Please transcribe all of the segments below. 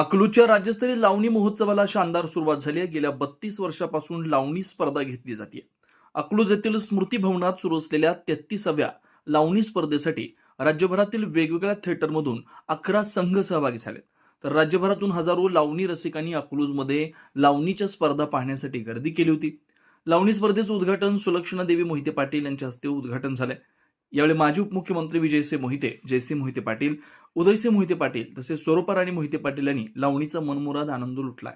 अकलूजच्या राज्यस्तरीय लावणी महोत्सवाला शानदार सुरुवात झाली आहे. गेल्या 32 वर्षापासून लावणी स्पर्धा घेतली जाते. अकलूज येथील स्मृती भवनात सुरू असलेल्या 33व्या लावणी स्पर्धेसाठी राज्यभरातील वेगवेगळ्या थिएटरमधून 11 संघ सहभागी झाले. तर राज्यभरातून हजारो लावणी रसिकांनी अकलूजमध्ये लावणीच्या स्पर्धा पाहण्यासाठी गर्दी केली होती. लावणी स्पर्धेचं उद्घाटन सुलक्षणा देवी मोहिते पाटील यांच्या हस्ते उद्घाटन झाले. यावेळी माजी उपमुख्यमंत्री विजयसिंह मोहिते, जयसिंह मोहिते पाटील, उदयसिंह मोहिते पाटील तसेच स्वरूपा राणी मोहिते पाटील यांनी लावणीचा मनमुराद आनंद लुटलाय.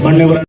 मान्यवर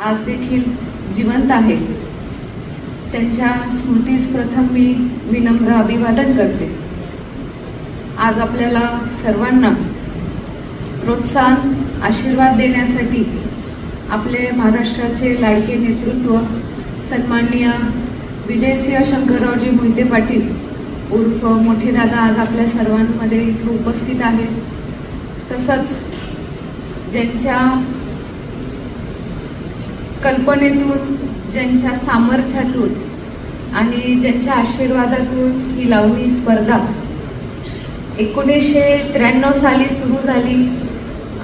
आज देखील जिवंत आहे. त्यांच्या स्मृतीस प्रथम मी विनम्र अभिवादन करते. आज आपल्याला सर्वांना प्रोत्साहन आशीर्वाद देण्यासाठी आपले महाराष्ट्राचे लाडके नेतृत्व सन्माननीय विजयसिंह शंकररावजी मोहिते पाटील उर्फ मोठे दादा आज आपल्या सर्वांमध्ये इथं उपस्थित आहेत. तसंच ज्यांच्या कल्पनेतून, ज्यांच्या सामर्थ्यातून आणि ज्यांच्या आशीर्वादातून ही लावणी स्पर्धा 1993 साली सुरू झाली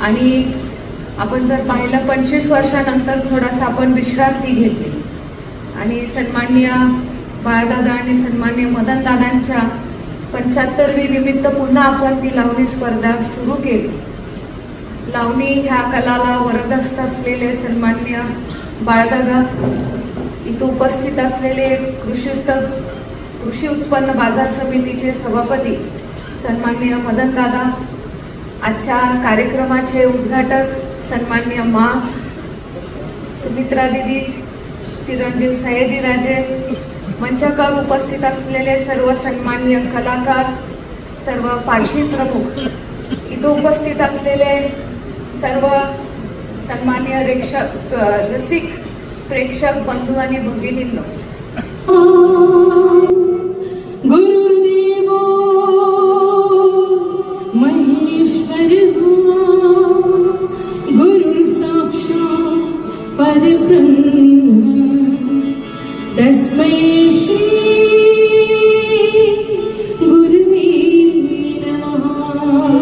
आणि आपण जर पाहिलं 25 वर्षानंतर थोडासा आपण विश्रांती घेतली आणि सन्माननीय बाळदादा आणि सन्माननीय मदनदादांच्या 75वी निमित्त पुन्हा आपण ती लावणी स्पर्धा सुरू केली. लावणी ह्या कलाला वरदहस्त असलेले सन्माननीय बाळदादा, इथं उपस्थित असलेले कृषी उत्पन्न बाजार समितीचे सभापती सन्माननीय मदनदादा, आजच्या कार्यक्रमाचे उद्घाटक सन्माननीय मा सुमित्रा दिदी, चिरंजीव सयाजीराजे, मंचावर उपस्थित असलेले सर्व सन्माननीय कलाकार, सर्व पालखी प्रमुख, इथं उपस्थित असलेले सर्व सन्माननीय रसिक प्रेक्षक बंधू आणि भगिनींनो, गुरुदेवो महेश्वर गुरु साक्षात् परब्रह्म तस्मै श्री गुरुवे नमः.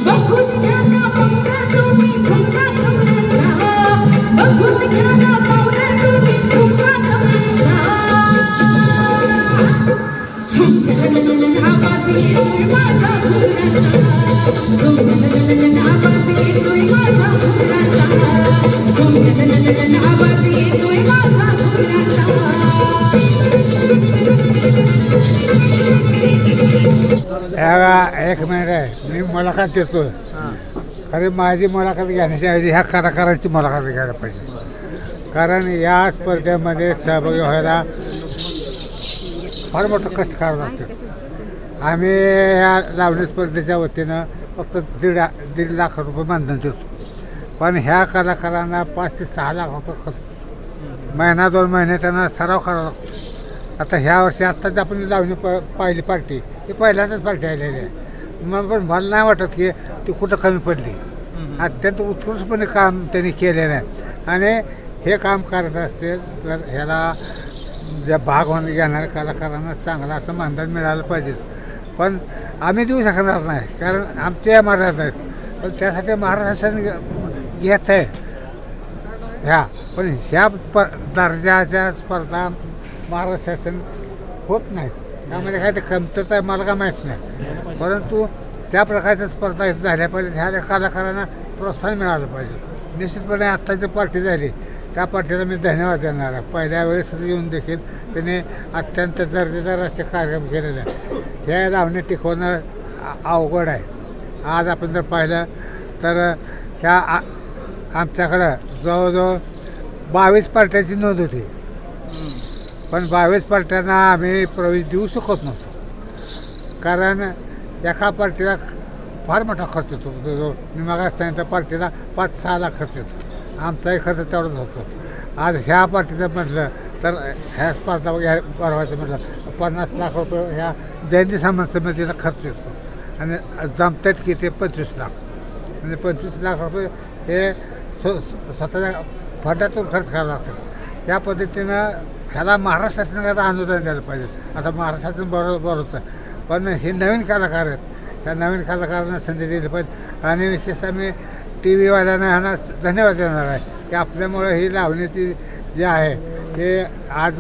बघून घ्या ना पाहुणा तुम्ही ठुमका ठुमऱ्याचा, बघून घ्या ना पाहुणा तुम्ही ठुमका ठुमऱ्याचा. झुम झलललल आवाज येतोय माझ्या घुगराचा, झुम झललल आवाज येतोय माझ्या घुगराचा, झुम झललल आवाज येतोय माझ्या घुगराचा. एक मिनिट आहे, मी मुलाखत देतो. खरी माझी मुलाखत घेण्याच्या ऐवजी ह्या कलाकारांची मुलाखत घ्यायला पाहिजे. कारण या स्पर्धेमध्ये सहभागी व्हायला फार मोठं कष्ट करावं लागतं. आम्ही ह्या लावणी स्पर्धेच्या वतीनं फक्त दीड लाख रुपये मानधन देतो. पण ह्या कलाकारांना 5 ते 6 लाख रुपये खर्च, महिना 2 महिने त्यांना सराव करावा लागतो. आता ह्या वर्षी आत्ताच आपण लावणी पाहिली पार्टी, ही पहिल्यांदाच पार्टी आलेली आहे. मग पण मला नाही वाटत की ती कुठं कमी पडली. अत्यंत उत्कृष्टपणे काम त्यांनी केलेलं आहे. आणि हे काम करत असतील तर ह्याला ज्या भाग होऊन घेणाऱ्या कलाकारांना चांगलं असं मानधन मिळालं पाहिजे. पण आम्ही देऊ शकणार नाही, कारण आमच्या मर्यादा आहेत. पण त्यासाठी महाराष्ट्र शासन घेत आहे ह्या. पण ह्या दर्जाच्या स्पर्धा महाराष्ट्र शासन होत नाहीत. त्यामध्ये काय ते कमतरता आहे मला काय माहीत नाही. परंतु त्या प्रकारच्या स्पर्धा झाल्या पाहिजे. ह्या कलाकारांना प्रोत्साहन मिळालं पाहिजे. निश्चितपणे आत्ताची पार्टी झाली त्या पार्टीला मी धन्यवाद देणार आहे. पहिल्या वेळेसच येऊन देखील त्याने अत्यंत दर्जेदार असे कार्यक्रम केलेले आहे. ह्या लावणी टिकवणं अवघड आहे. आज आपण जर पाहिलं तर ह्या आमच्याकडं जवळजवळ 22 पार्ट्याची नोंद होती. पण 22 पार्ट्यांना आम्ही प्रवेश देऊ शकत नव्हतो. कारण एका पार्टीला फार मोठा खर्च होतो. जो मी मागा सांगितलं पार्टीला 5-6 लाख खर्च येतो. आमचाही खर्च तेवढाच होतो. आज ह्या पार्टीचं म्हटलं तर ह्या स्पर्धा भरवायचं म्हटलं 50 लाख रुपये ह्या जयंती सामान समितीला खर्च येतो. आणि जमतात की ते 25 लाख. म्हणजे 25 लाख रुपये हे स्वतःच्या फंडातून खर्च करावं लागतं. या पद्धतीनं ह्याला महाराष्ट्र शासनाला अनुदान द्यायला पाहिजे. आता महाराष्ट्र शासन बरोबर होतं. पण हे नवीन कलाकार आहेत, त्या नवीन कलाकारांना संधी दिली पाहिजे. आणि विशेषतः मी टी व्हीवाल्यांना ह्यांना धन्यवाद देणार आहे की आपल्यामुळं ही लावणीची जे आहे हे आज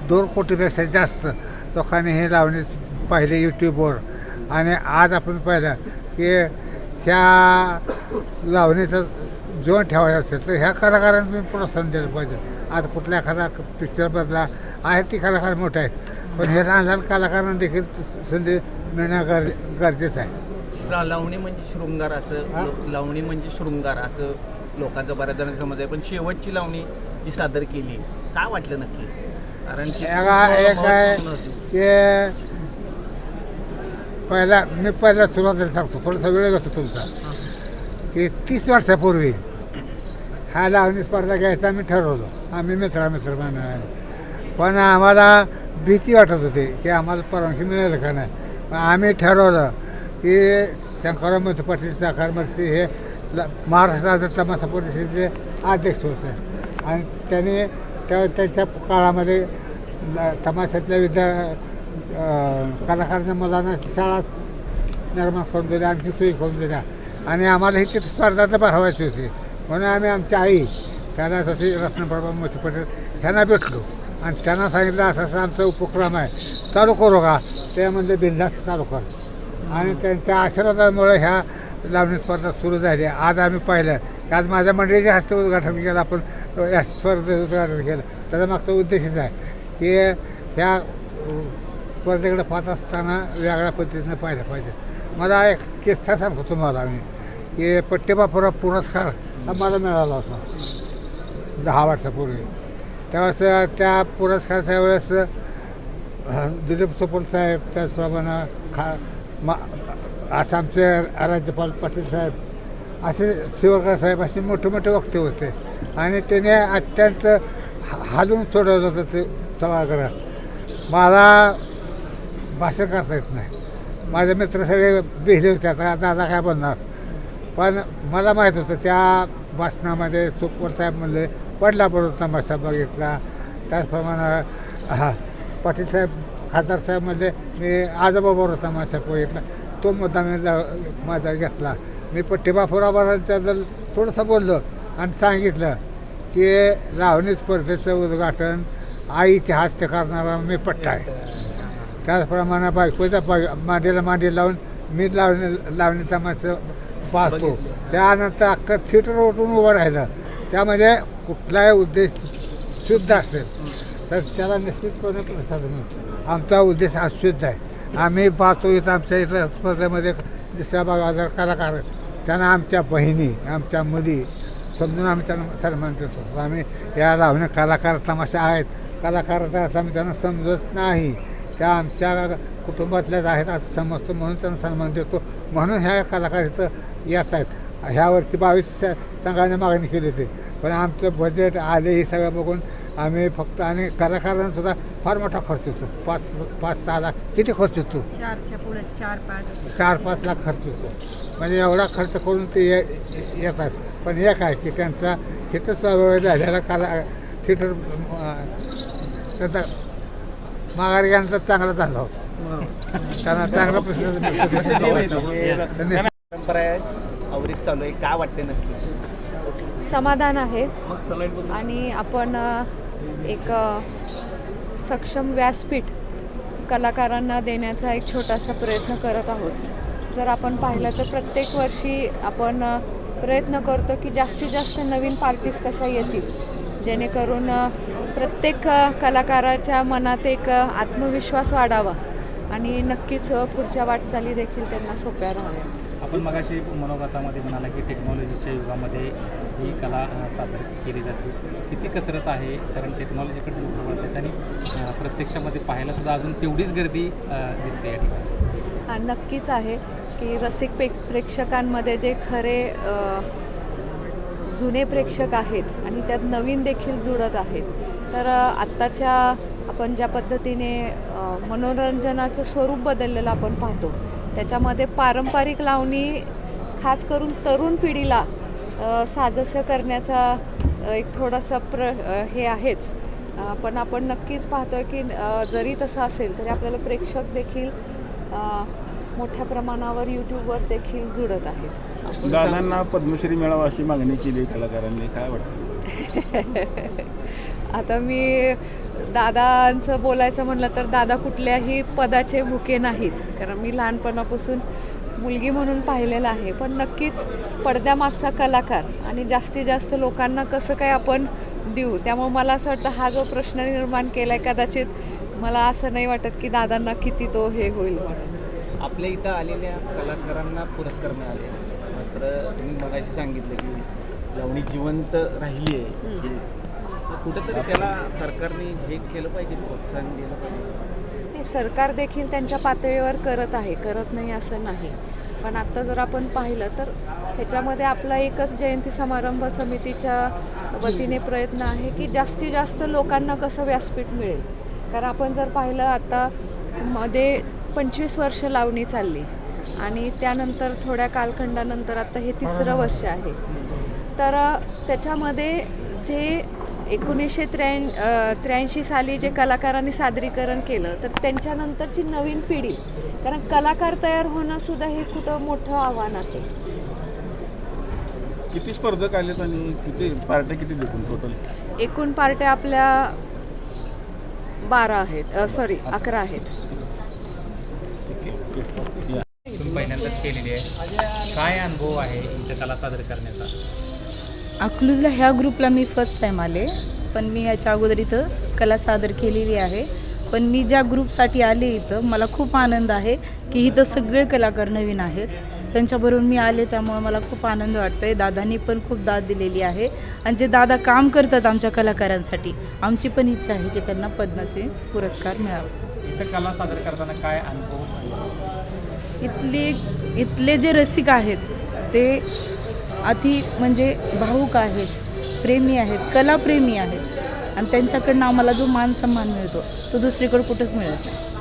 2 कोटीपेक्षा जास्त लोकांनी हे लावणी पाहिले यूट्यूबवर. आणि आज आपण पाहिलं की ह्या लावणीचं जीवन ठेवायचं असेल तर ह्या कलाकारांना तुम्ही प्रोत्साहन दिलं पाहिजे. आज कुठल्या एखादा पिक्चरमधला आहेत ती कलाकार मोठे आहेत, पण हे लहान लहान कलाकारांना देखील संधी मिळणं गरजेचं आहे. लावणी म्हणजे शृंगार असं, लावणी म्हणजे शृंगार असं लोकांचा बऱ्याच जणांचा समज आहे. पण शेवटची लावणी जी सादर केली काय वाटलं नक्की? कारण की एक आहे की पहिला सुरुवातीला सांगतो, थोडासा वेळ घेतो तुमचा, की 30 वर्षापूर्वी हा लावणी स्पर्धा घ्यायचा आम्ही ठरवलं. आम्ही मित्र म्हणून. पण आम्हाला भीती वाटत होती की आम्हाला परवानगी मिळेल का नाही. पण आम्ही ठरवलं की शंकरराव मोहिते पाटील चाकारमर्सी हे महाराष्ट्र राज्य तमाशा परिषदेचे अध्यक्ष होते. आणि त्यांनी त्यांच्या काळामध्ये तमाशातल्या कलाकारांच्या मुलांना शाळा निर्माण करून दिल्या, आणखी सोयी करून दिल्या. आणि आम्हाला ही तिथे स्पर्धा तर भरवायची होती. म्हणून आम्ही आमच्या आई त्यांना तशी रत्नप्रभा मोहिते पाटील ह्यांना भेटलो आणि त्यांना सांगितलं असं असं आमचा उपक्रम आहे, चालू करू का? ते म्हणजे बिनधास्त चालू कर. आणि त्यांच्या आशीर्वादामुळे ह्या लावणी स्पर्धा सुरू झाली. आज आम्ही पाहिलं की आज माझ्या मंडळीच्या हस्ते उद्घाटन केलं, आपण या स्पर्धेचं उद्घाटन केलं. त्याचा मागचा उद्देशच आहे की ह्या स्पर्धेकडे पाहत असताना वेगळ्या पद्धतीनं पाहिलं पाहिजे. मला एक किस्सा सांगतो तुम्हाला मी, की पट्टेबापुरा पुरस्कार हा मला मिळाला होता 10 वर्षापूर्वी. त्यावेळेस त्या पुरस्काराच्या वेळेस दिलीप सोपल साहेब, त्याचप्रमाणे आसामचे राज्यपाल पाटील साहेब, असे शिवरकर साहेब, असे मोठे मोठे वक्ते होते. आणि त्याने अत्यंत हालून सोडवलं होतं ते सभागृहात. मला भाषण करता येत नाही. माझे मित्र सगळे भिजले होते, आता दादा काय बोलणार. पण मला माहीत होतं त्या भाषणामध्ये सुखवर साहेब म्हणले पडला पडून तमाशा बघितला. त्याचप्रमाणे हां पाटील साहेब खासदार साहेब म्हणजे मी आजोबाबरोबर होता माझ्या बघितला तो मुद्दा मी माझा घेतला. मी पट्टीबापुराबद्दल थोडंसं बोललो आणि सांगितलं की लावणी स्पर्धेचं उद्घाटन आईच्या हस्ते करणारा मी पट्टा आहे. त्याचप्रमाणे बायकोच्या मांडीला मांडी लावून मी लावणी तमाशा पाहतो. त्यानंतर अख्खं थिएटर उठून उभं राहिलं. त्यामध्ये कुठलाही उद्देश शुद्ध असेल तर त्याला निश्चितपणे प्रतिसाद मिळतो. आमचा उद्देश हा शुद्ध आहे. आम्ही पाहतो इथं आमच्या इथं स्पर्धेमध्ये दुसऱ्या भागात कलाकार आहेत. त्यांना आमच्या बहिणी आमच्या मुली समजून आम्ही त्यांना सन्मान देतो. आम्ही या लावणी कलाकार तमाशा आहेत कलाकाराचा असं आम्ही त्यांना समजत नाही. त्या आमच्या कुटुंबातल्याच आहेत असं समजतो म्हणून त्यांना सन्मान देतो. म्हणून ह्या कलाकार इथं येत आहेत. ह्या वर्षी 22 संघाने मागणी केली होती पण आमचं बजेट आले हे सगळं बघून आम्ही फक्त आणि कलाकारांसुद्धा फार मोठा खर्च येतो. 5-6 लाख किती खर्च येतो? 4च्या पुढे 4-5 लाख खर्च येतो. म्हणजे एवढा खर्च करून ते येतात. पण एक आहे की त्यांचा इथं सवय झालेला थिएटर त्यांचा माघारी घ्यायचा चांगला झाला होता. त्यांना चांगला परंपरा आहे आवडीत चालू आहे. काय वाटते नक्की? समाधान आहे आणि आपण एक सक्षम व्यासपीठ कलाकारांना देण्याचा एक छोटासा प्रयत्न करत आहोत. जर आपण पाहिलं तर प्रत्येक वर्षी आपण प्रयत्न करतो की जास्तीत जास्त नवीन पार्टीज कशा येतील जेणेकरून प्रत्येक कलाकाराच्या मनात एक आत्मविश्वास वाढावा आणि नक्कीच पुढच्या वाटचाली देखील त्यांना सोप्या राहाव्या. आपण मगाशी मनोगतामध्ये म्हणाला की टेक्नॉलॉजीच्या युगामध्ये ही कला सादर केली जाते. किती कसरत आहे कारण टेक्नॉलॉजीकडे लोक वळतात आणि प्रत्यक्षामध्ये पाहायला सुद्धा अजून तेवढीच गर्दी दिसते या ठिकाणी. नक्कीच आहे की रसिक प्रेक्षकांमध्ये जे खरे जुने प्रेक्षक आहेत आणि त्यात नवीन देखील जुळत आहेत. तर आत्ताच्या आपण ज्या पद्धतीने मनोरंजनाचं स्वरूप बदललेलं आपण पाहतो त्याच्यामध्ये पारंपरिक लावणी खास करून तरुण पिढीला साजसं करण्याचा एक थोडासा हे आहेच. पण आपण नक्कीच पाहतोय की जरी तसं असेल तरी आपल्याला प्रेक्षक देखील मोठ्या प्रमाणावर यूट्यूबवर देखील जुळत आहेत. दादांना पद्मश्री मिळावा अशी मागणी केली कलाकारांनी. काय वाटतं? आता मी दादांचं बोलायचं म्हटलं तर दादा कुठल्याही पदाचे भुके नाहीत कारण मी लहानपणापासून मुलगी म्हणून पाहिलेलं आहे. पण नक्कीच पडद्यामागचा कलाकार आणि जास्तीत जास्त लोकांना कसं काय आपण देऊ. त्यामुळे मला असं वाटतं हा जो प्रश्न निर्माण केला आहे कदाचित मला असं नाही वाटत की दादांना किती तो हे होईल म्हणून. आपल्या इथं आलेल्या कलाकारांना पुरस्कार मिळाले मात्र तुम्ही मगाशी सांगितलं की लावणी जिवंत राहिली आहे. कुठंतरी त्याला सरकारने हे केलं पाहिजे प्रोत्साहन दिलं पाहिजे. सरकार देखील त्यांच्या पातळीवर करत आहे करत नाही असं नाही. पण आत्ता जर आपण पाहिलं तर ह्याच्यामध्ये आपला एकच जयंती समारंभ समितीच्या वतीने प्रयत्न आहे की जास्तीत जास्त लोकांना कसं व्यासपीठ मिळेल. कारण आपण जर पाहिलं आता मध्ये 25 वर्ष लावणी चालली आणि त्यानंतर थोड्या कालखंडानंतर आता हे 3रं वर्ष आहे. तर त्याच्यामध्ये जे 1983 साली जे कलाकारांनी सादरीकरण केलं तर त्यांच्यानंतरची नवीन पिढी कारण कलाकार तयार होणं सुद्धा हे खूप मोठं आव्हान आहे. किती स्पर्धक आलेत आणि किती पार्ट्या किती देखून टोटल? एकूण पार्ट्या आपल्या 12 आहेत 11 आहेत. तुम्ही पहिल्यांदाच केलेली आहे. काय अनुभव आहे इथं कला सादर करण्याचा? अकलूजला ह्या ग्रुपला मी फर्स्ट टाईम आले पण मी याच्या अगोदर इथं कला सादर केलेली आहे. पण मी ज्या ग्रुपसाठी आले इथं मला खूप आनंद आहे की इथं सगळे कलाकार नवीन आहेत. त्यांच्याबरोबर मी आले त्यामुळे मला खूप आनंद वाटतो आहे. दादांनी पण खूप दाद दिलेली आहे आणि जे दादा काम करतात आमच्या कलाकारांसाठी आमची पण इच्छा आहे की त्यांना पद्मश्री पुरस्कार मिळावा. इथं कला सादर करताना काय अनुभव? इथले जे रसिक आहेत ते अति म्हणजे भावूक आहेत, प्रेमी आहेत, कलाप्रेमी आहेत आणि त्यांच्याकडनं आम्हाला जो मान सन्मान मिळतो तो दुसरीकडे कुठंच मिळत नाही.